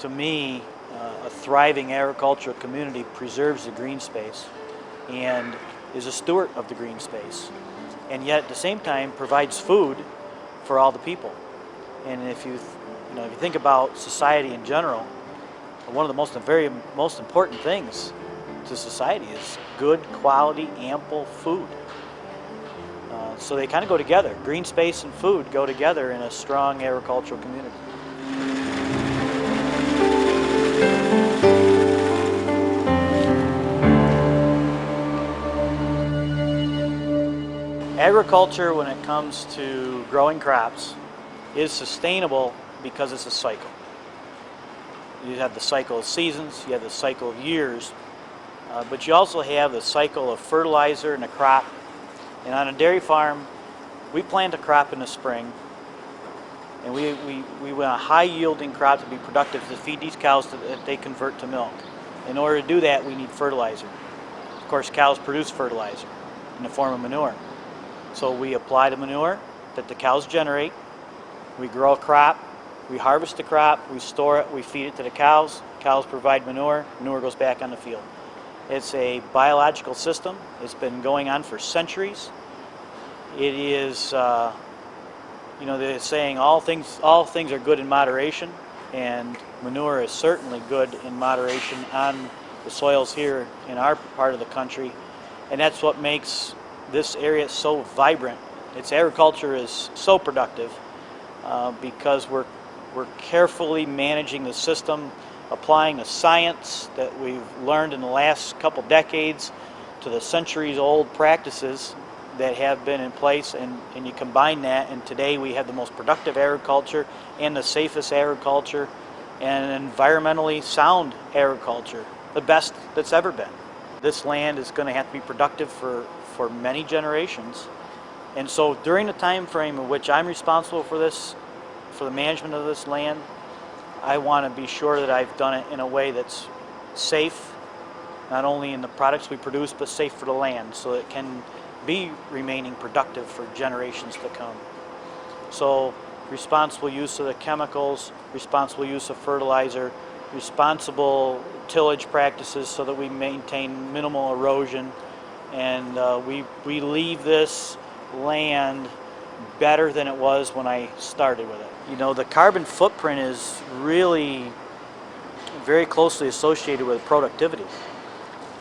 To me, a thriving agricultural community preserves the green space and is a steward of the green space, and yet at the same time provides food for all the people. And if you think about society in general, one of the most important things to society is good quality, ample food. So they kind of go together. Green space and food go together in a strong agricultural community. Agriculture, when it comes to growing crops, is sustainable because it's a cycle. You have the cycle of seasons, you have the cycle of years, but you also have the cycle of fertilizer and a crop. And on a dairy farm, we plant a crop in the spring, and we want a high-yielding crop to be productive to feed these cows that they convert to milk. In order to do that, we need fertilizer. Of course, cows produce fertilizer in the form of manure. So we apply the manure that the cows generate, we grow a crop, we harvest the crop, we store it, we feed it to the cows, cows provide manure, manure goes back on the field. It's a biological system. It's been going on for centuries. It is, they're saying all things are good in moderation, and manure is certainly good in moderation on the soils here in our part of the country, and that's what makes this area so vibrant. Its agriculture is so productive because we're carefully managing the system, applying the science that we've learned in the last couple decades to the centuries-old practices that have been in place, and you combine that, and today we have the most productive agriculture and the safest agriculture and environmentally sound agriculture, the best that's ever been. This land is going to have to be productive for many generations, and so during the time frame in which I'm responsible for the management of this land, I want to be sure that I've done it in a way that's safe, not only in the products we produce, but safe for the land, so it can be remaining productive for generations to come. So responsible use of the chemicals, responsible use of fertilizer, responsible tillage practices so that we maintain minimal erosion, and we leave this land better than it was when I started with it. The carbon footprint is really very closely associated with productivity.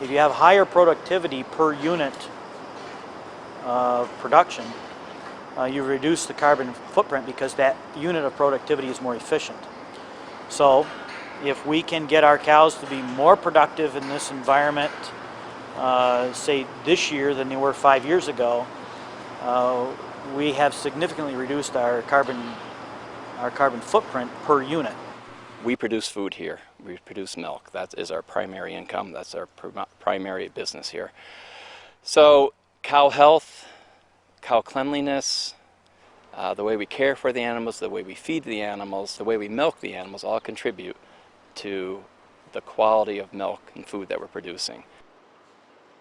If you have higher productivity per unit of production, you reduce the carbon footprint because that unit of productivity is more efficient. So if we can get our cows to be more productive in this environment, say this year than they were 5 years ago, we have significantly reduced our carbon footprint per unit. We produce food here. We produce milk. That is our primary income. That's our primary business here. So cow health, cow cleanliness, the way we care for the animals, the way we feed the animals, the way we milk the animals all contribute to the quality of milk and food that we're producing.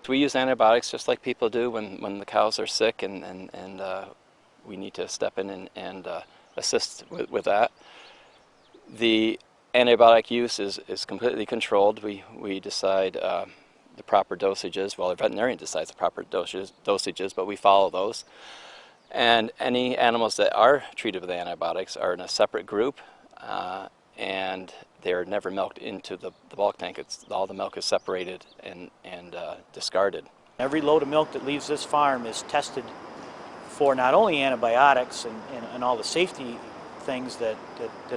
We use antibiotics just like people do when the cows are sick, and we need to step in and assist with that. The antibiotic use is completely controlled. We decide the proper dosages. Well, the veterinarian decides the proper dosages, but we follow those. And any animals that are treated with antibiotics are in a separate group, and they're never milked into the bulk tank. All the milk is separated and discarded. Every load of milk that leaves this farm is tested for not only antibiotics and all the safety things that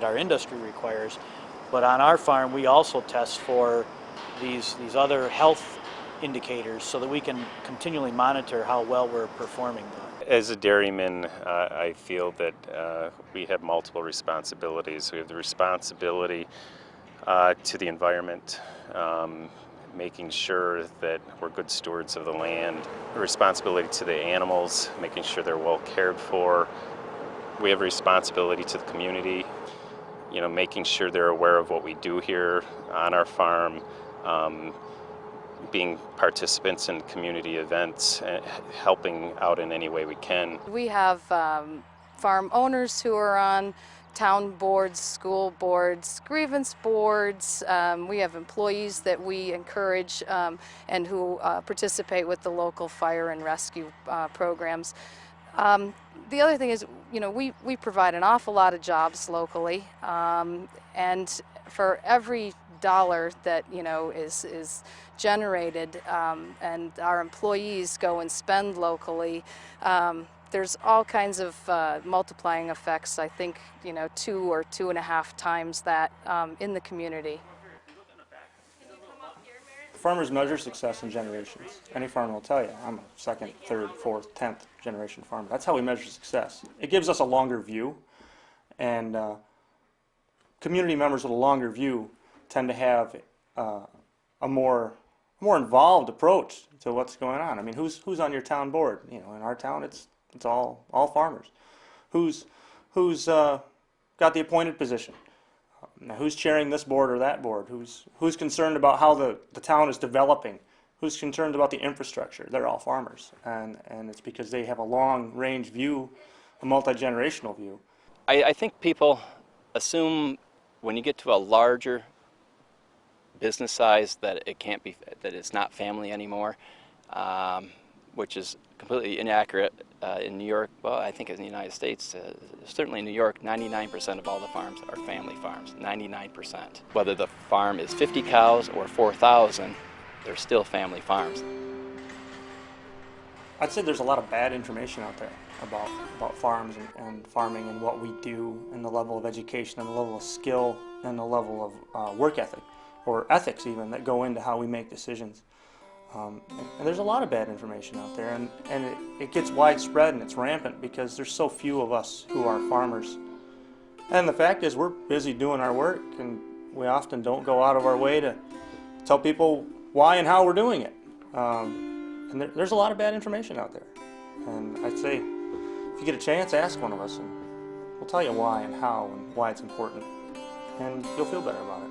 our industry requires, but on our farm we also test for these other health indicators so that we can continually monitor how well we're performing. As a dairyman, I feel that we have multiple responsibilities. We have the responsibility to the environment, making sure that we're good stewards of the land, the responsibility to the animals, making sure they're well cared for. We have a responsibility to the community, making sure they're aware of what we do here on our farm, being participants in community events, helping out in any way we can. We have farm owners who are on town boards, school boards, grievance boards. We have employees that we encourage and who participate with the local fire and rescue programs. The other thing is, you know, we provide an awful lot of jobs locally, and for every dollar that, you know, is generated and our employees go and spend locally, there's all kinds of multiplying effects. I think, you know, 2 or 2.5 times that in the community. Farmers measure success in generations. Any farmer will tell you, I'm a second, third, fourth, 10th generation farmer. That's how we measure success. It gives us a longer view, and community members with a longer view tend to have a more involved approach to what's going on. I mean, who's on your town board? You know, in our town, it's all farmers. Who's got the appointed position? Now, who's chairing this board or that board? Who's concerned about how the town is developing? Who's concerned about the infrastructure? They're all farmers, and it's because they have a long-range view, a multi-generational view. I think people assume when you get to a larger business size that it's not family anymore, which is completely inaccurate. In New York, well, I think in the United States, certainly in New York, 99% of all the farms are family farms, 99%. Whether the farm is 50 cows or 4,000, they're still family farms. I'd say there's a lot of bad information out there about farms and farming and what we do and the level of education and the level of skill and the level of work ethic, or ethics even, that go into how we make decisions. And there's a lot of bad information out there, and it gets widespread and it's rampant because there's so few of us who are farmers. And the fact is, we're busy doing our work, and we often don't go out of our way to tell people why and how we're doing it. And there's a lot of bad information out there. And I'd say, if you get a chance, ask one of us, and we'll tell you why and how and why it's important, and you'll feel better about it.